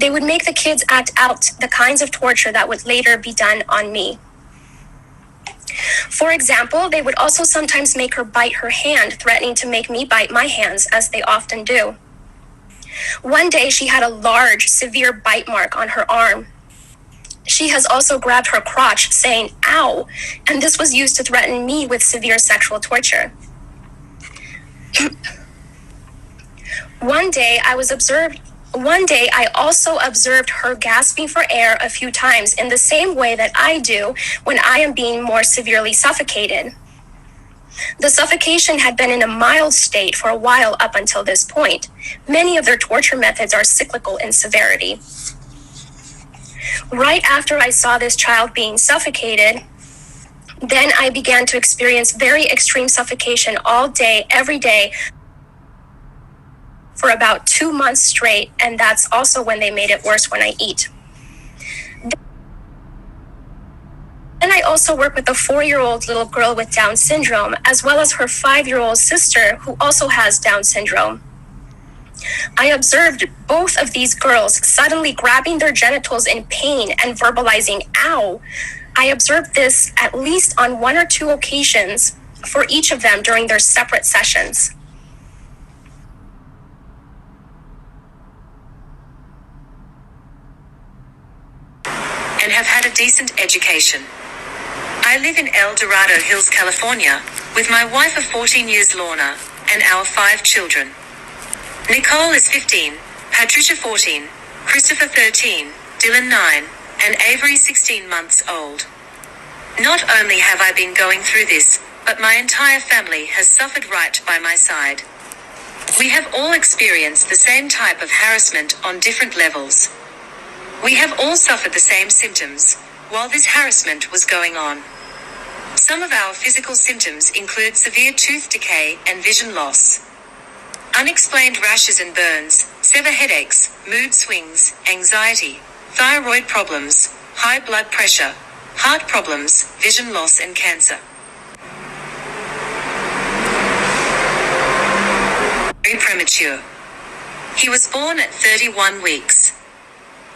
They would make the kids act out the kinds of torture that would later be done on me. For example, they would also sometimes make her bite her hand, threatening to make me bite my hands, as they often do. One day, she had a large, severe bite mark on her arm. She has also grabbed her crotch, saying, "Ow," and this was used to threaten me with severe sexual torture. One day, I also observed her gasping for air a few times in the same way that I do when I am being more severely suffocated. The suffocation had been in a mild state for a while up until this point. Many of their torture methods are cyclical in severity. Right after I saw this child being suffocated, then I began to experience very extreme suffocation all day, every day, for about 2 months straight, and that's also when they made it worse when I eat. Then I also work with a 4-year-old little girl with Down syndrome, as well as her 5-year-old sister who also has Down syndrome. I observed both of these girls suddenly grabbing their genitals in pain and verbalizing, "Ow." I observed this at least on 1 or 2 occasions for each of them during their separate sessions. And have had a decent education. I live in El Dorado Hills, California, with my wife of 14 years, Lorna, and our 5 children. Nicole is 15, Patricia 14, Christopher 13, Dylan 9, and Avery 16 months old. Not only have I been going through this, but my entire family has suffered right by my side. We have all experienced the same type of harassment on different levels. We have all suffered the same symptoms while this harassment was going on. Some of our physical symptoms include severe tooth decay and vision loss, unexplained rashes and burns, severe headaches, mood swings, anxiety, thyroid problems, high blood pressure, heart problems, vision loss, and cancer. Very premature. He was born at 31 weeks.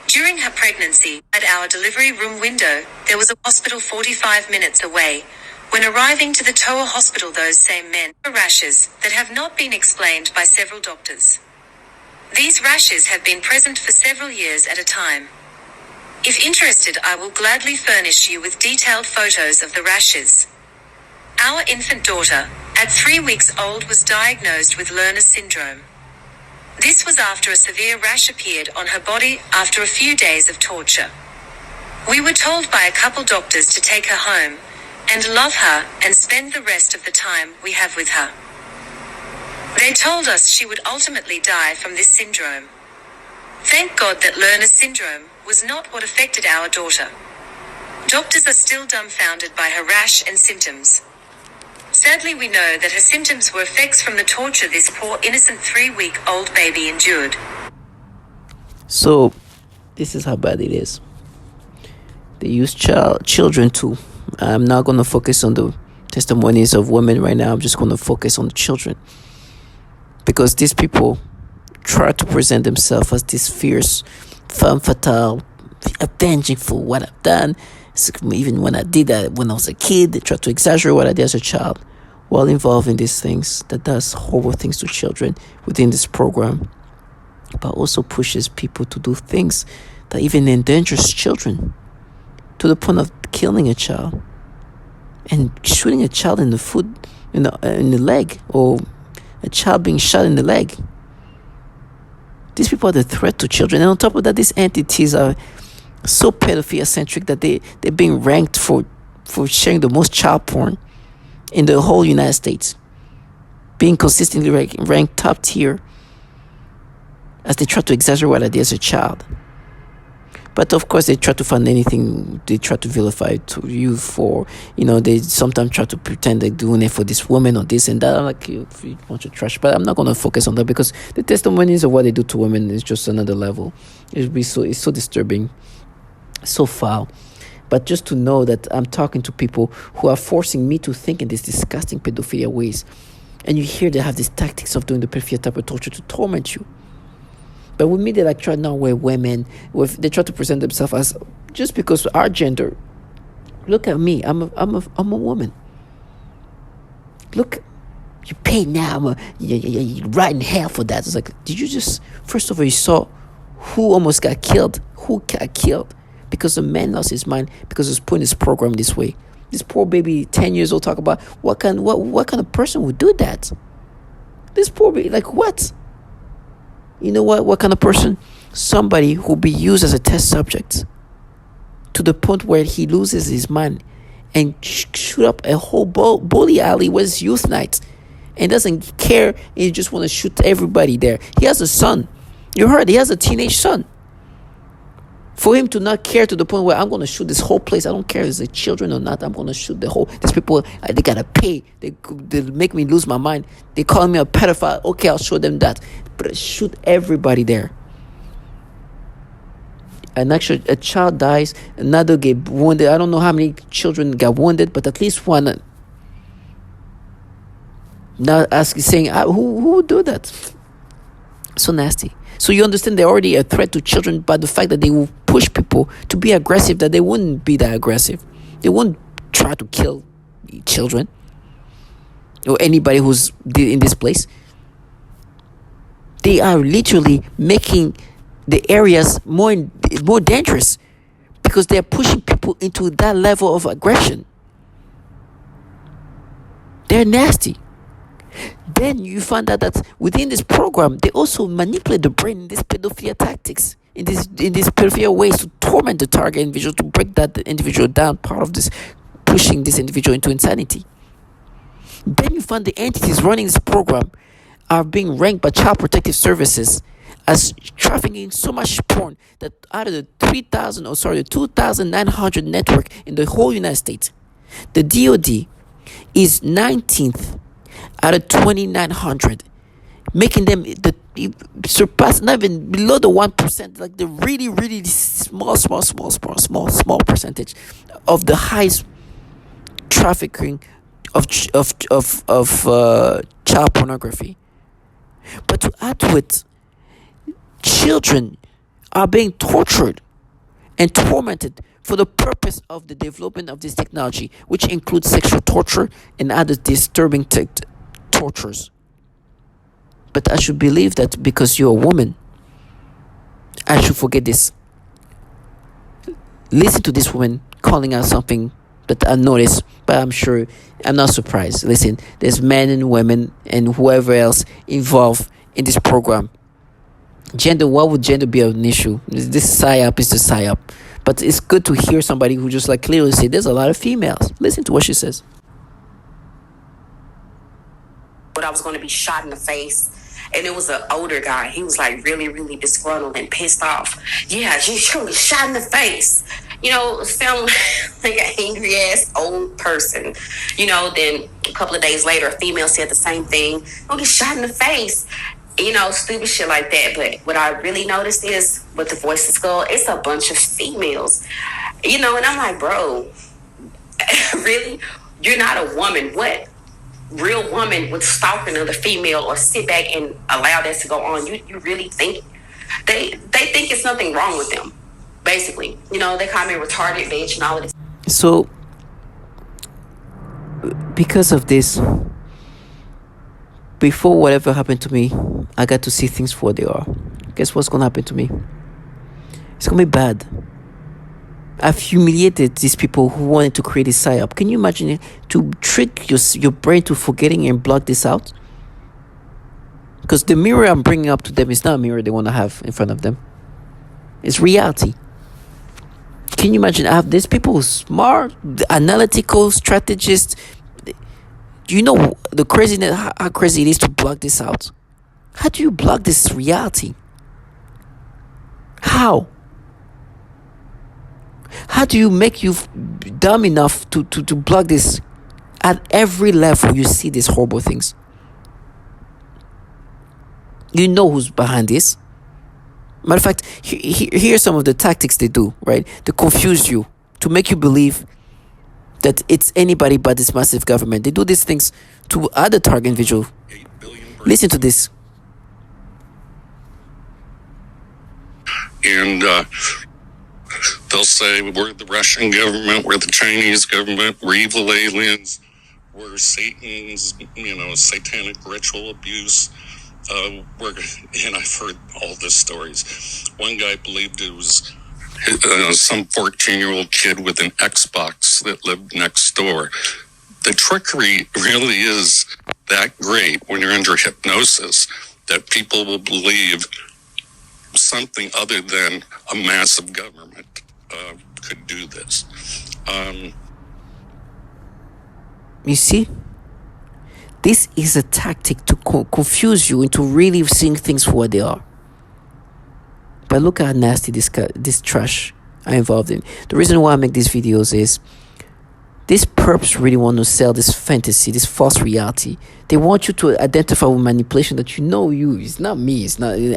During her pregnancy, at our delivery room window, there was a hospital 45 minutes away. When arriving to the Toa Hospital, those same men had rashes that have not been explained by several doctors. These rashes have been present for several years at a time. If interested, I will gladly furnish you with detailed photos of the rashes. Our infant daughter, at 3 weeks old, was diagnosed with Lerner syndrome. This was after a severe rash appeared on her body after a few days of torture. We were told by a couple doctors to take her home and love her and spend the rest of the time we have with her. They told us she would ultimately die from this syndrome. Thank God that Lerner syndrome was not what affected our daughter. Doctors are still dumbfounded by her rash and symptoms. Sadly, we know that her symptoms were effects from the torture this poor innocent 3-week-old baby endured. So, this is how bad it is. They use children too. I'm not going to focus on the testimonies of women right now. I'm just going to focus on the children. Because these people try to present themselves as this fierce, femme fatale, avenging for what I've done. Even when I did that when I was a kid, they tried to exaggerate what I did as a child. while involved in these things, that does horrible things to children within this program, but also pushes people to do things that even endangers children to the point of killing a child and shooting a child in the foot, in the leg, or a child being shot in the leg. These people are the threat to children. And on top of that, these entities are so pedophilia-centric that they're being ranked for sharing the most child porn in the whole United States, being consistently ranked top tier as they try to exaggerate what I did as a child. But of course, they try to find anything. They try to vilify to you for, they sometimes try to pretend they're doing it for this woman or this and that. I'm like, you bunch of trash. But I'm not going to focus on that because the testimonies of what they do to women is just another level. It's so disturbing, so foul. But just to know that I'm talking to people who are forcing me to think in these disgusting pedophilia ways. And you hear they have these tactics of doing the pedophilia type of torture to torment you. But with me, they try now we're women. They try to present themselves as just because our gender. Look at me. I'm a woman. Look, you pay now. You're right in hell for that. It's like, did you just? First of all, you saw who almost got killed. Who got killed because a man lost his mind because he was putting his program this way. This poor baby, 10 years old, talk about what kind of person would do that? This poor baby, what? You know what kind of person? Somebody who will be used as a test subject to the point where he loses his mind and shoot up a whole bully alley where it's youth night and doesn't care and he just want to shoot everybody there. He has a son. You heard, he has a teenage son. For him to not care to the point where I'm going to shoot this whole place. I don't care if it's the children or not. I'm going to shoot these people, they got to pay. They make me lose my mind. They call me a pedophile. Okay, I'll show them that. But shoot everybody there. And actually, a child dies, another get wounded. I don't know how many children got wounded, but at least one. Now saying, who would do that? So nasty. So you understand they're already a threat to children by the fact that they will push people to be aggressive, that they wouldn't be that aggressive. They wouldn't try to kill children or anybody who's in this place. They are literally making the areas more dangerous because they're pushing people into that level of aggression. They're nasty. Then you find out that within this program, they also manipulate the brain in these pedophilia tactics, in these pedophilia ways to torment the target individual, to break that individual down, part of this, pushing this individual into insanity. Then you find the entities running this program are being ranked by Child Protective Services as trafficking so much porn that out of the 2,900 network in the whole United States, the DOD is 19th out of 2,900, making them surpass, not even below the 1%, like the really, really small percentage of the highest trafficking of child pornography. But to add to it, children are being tortured and tormented for the purpose of the development of this technology, which includes sexual torture and other disturbing tortures. But I should believe that because you're a woman, I should forget this. Listen to this woman calling out something that I noticed, but I'm sure I'm not surprised. Listen, there's men and women and whoever else involved in this program. Gender, why would gender be an issue? This PSYOP is the PSYOP. But it's good to hear somebody who just clearly say there's a lot of females. Listen to what she says. But I was going to be shot in the face. And it was an older guy. He was really, really disgruntled and pissed off. Yeah, she was shot in the face. Sound like an angry ass old person. Then a couple of days later, a female said the same thing. Don't get shot in the face. Stupid shit like that. But what I really noticed is with the Voices Girl, it's a bunch of females. And I'm like, bro, really? You're not a woman. What real woman would stalk another female or sit back and allow that to go on? You really think they think it's nothing wrong with them, basically. They call me retarded bitch and all of this. So because of this, before whatever happened to me, I got to see things for what they are. Guess what's going to happen to me? It's going to be bad. I've humiliated these people who wanted to create a psyop. Can you imagine it? To trick your brain to forgetting and block this out? Because the mirror I'm bringing up to them is not a mirror they want to have in front of them. It's reality. Can you imagine? I have these people smart, analytical, strategists. Do you know the craziness, how crazy it is to block this out? How do you block this reality? How? How do you make you dumb enough to block this? At every level you see these horrible things. You know who's behind this. Matter of fact, here's some of the tactics they do, right? To confuse you, to make you believe that it's anybody but this massive government. They do these things to other target individuals. Listen to this. And they'll say, we're the Russian government, we're the Chinese government, we're evil aliens, we're Satan's, satanic ritual abuse. And I've heard all the stories. One guy believed it was some 14-year-old kid with an Xbox that lived next door. The trickery really is that great when you're under hypnosis that people will believe something other than a massive government could do this. You see? This is a tactic to confuse you into really seeing things for what they are. But look how nasty this trash are involved in. The reason why I make these videos is these perps really want to sell this fantasy, this false reality. They want you to identify with manipulation that it's not me.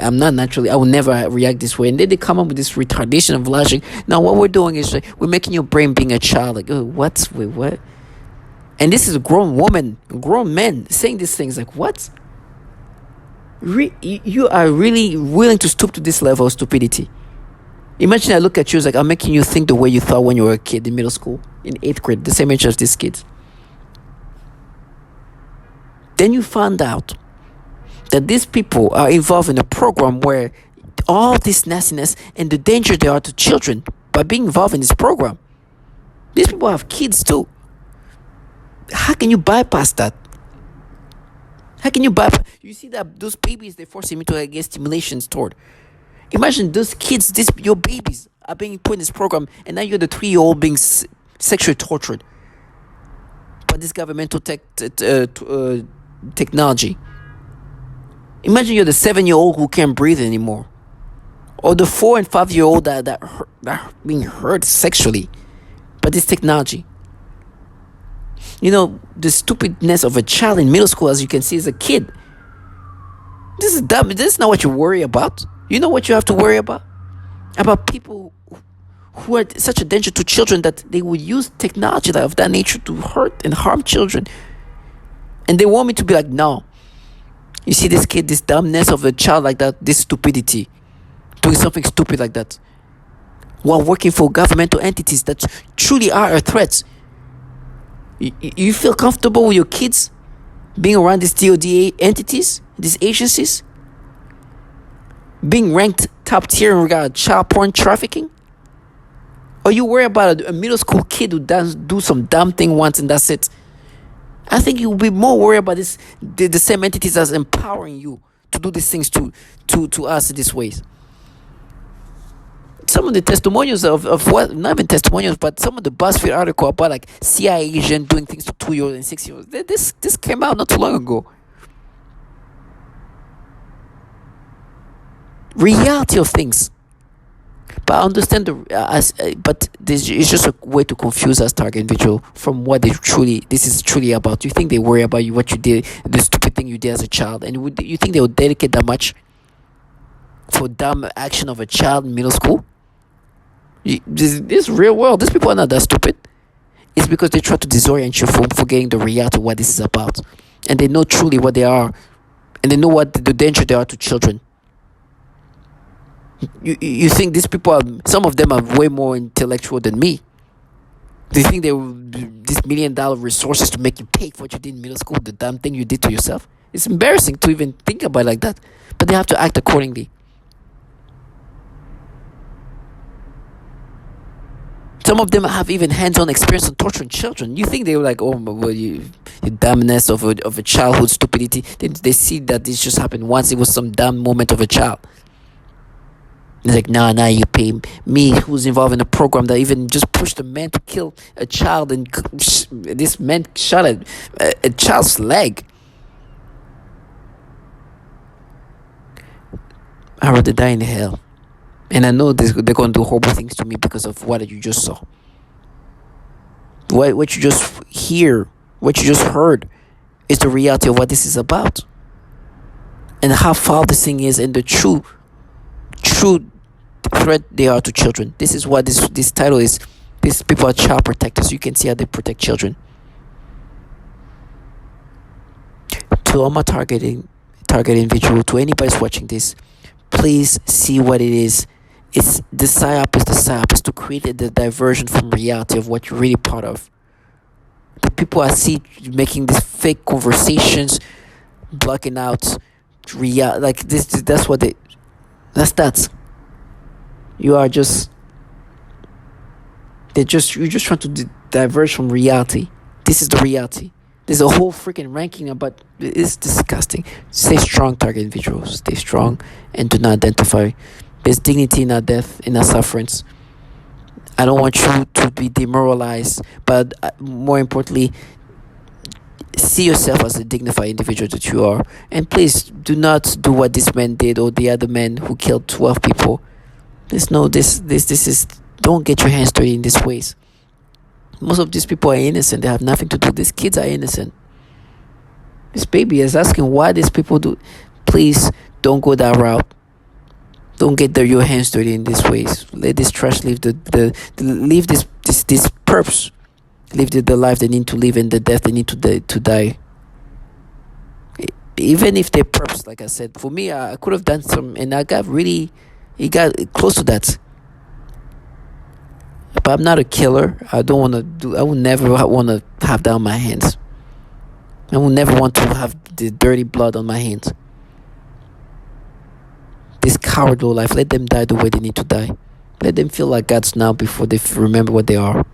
I'm not naturally. I will never react this way. And then they come up with this retardation of logic. Now what we're doing is we're making your brain being a child. Like, oh, what? Wait, what? And this is a grown woman, grown men saying these things. Like, what? You are really willing to stoop to this level of stupidity? Imagine I look at you, it's like I'm making you think the way you thought when you were a kid in middle school, in 8th grade, the same age as these kids. Then you found out that these people are involved in a program where all this nastiness and the danger they are to children by being involved in this program. These people have kids too. How can you bypass that? How can you bypass? You see that those babies, they're forcing me to get stimulations toward. Imagine those kids, your babies are being put in this program, and now you're the 3-year-old being sexually tortured by this governmental technology. Imagine you're the 7-year-old who can't breathe anymore, or the 4 and 5-year-old that are being hurt sexually by this technology. The stupidness of a child in middle school, as you can see, is a kid. This is dumb. This is not what you worry about. You know what you have to worry about? About people who are such a danger to children that they would use technology of that nature to hurt and harm children. And they want me to be like, no. You see this kid, this dumbness of a child like that, this stupidity, doing something stupid like that, while working for governmental entities that truly are a threat. You feel comfortable with your kids being around these DOD entities, these agencies, being ranked top tier in regard to child porn trafficking? Or you worry about a middle school kid who does do some dumb thing once and that's it? I think you'll be more worried about the same entities as empowering you to do these things to us in these ways. Some of the testimonials of what, not even testimonials, but some of the BuzzFeed article about like CIA agent doing things to 2-year-olds and 6-year-olds. This came out not too long ago. Reality of things. But I understand but this is just a way to confuse us target individual from what this is truly about. You think they worry about you, what you did, the stupid thing you did as a child, and you think they would dedicate that much for dumb action of a child in middle school? This real world, these people are not that stupid. It's because they try to disorient you from forgetting the reality of what this is about, and they know truly what they are, and they know what the danger they are to children. You think these people some of them are way more intellectual than me. They think they will these $1 million resources to make you pay for what you did in middle school, the damn thing you did to yourself. It's embarrassing to even think about it like that. But they have to act accordingly. Some of them have even hands-on experience on torturing children. You think they were like, oh, well, you dumbness of a childhood stupidity. They see that this just happened once. It was some dumb moment of a child. It's like, nah, you pay me, who's involved in a program that even just pushed a man to kill a child, and this man shot a child's leg. I'd rather die in hell. And I know they're going to do horrible things to me because of what you just saw. What you just heard is the reality of what this is about. And how foul this thing is, and the true threat they are to children. This is what this title is. These people are child protectors. You can see how they protect children. To all my target individual, to anybody who's watching this, please see what it is. It's the psyop is to create the diversion from reality of what you're really part of. The people I see making these fake conversations, blocking out like this. That's what they. That's. You are just. You're just trying to diverge from reality. This is the reality. There's a whole freaking ranking about. It's disgusting. Stay strong, target individuals. Stay strong and do not identify. There's dignity in our death, in our sufferance. I don't want you to be demoralized, but more importantly, see yourself as a dignified individual that you are. And please do not do what this man did, or the other man who killed 12 people. This is, don't get your hands dirty in these ways. Most of these people are innocent. They have nothing to do. These kids are innocent. This baby is asking why these people do. Please don't go that route. Don't get your hands dirty in these ways. Let this trash leave leave this perps. Live the life they need to live, and the death they need to die. Even if they're perps, like I said, for me, I could have done some, and it got close to that. But I'm not a killer. I would never want to have that on my hands. I would never want to have the dirty blood on my hands. This coward low life, let them die the way they need to die. Let them feel like gods now before they remember what they are.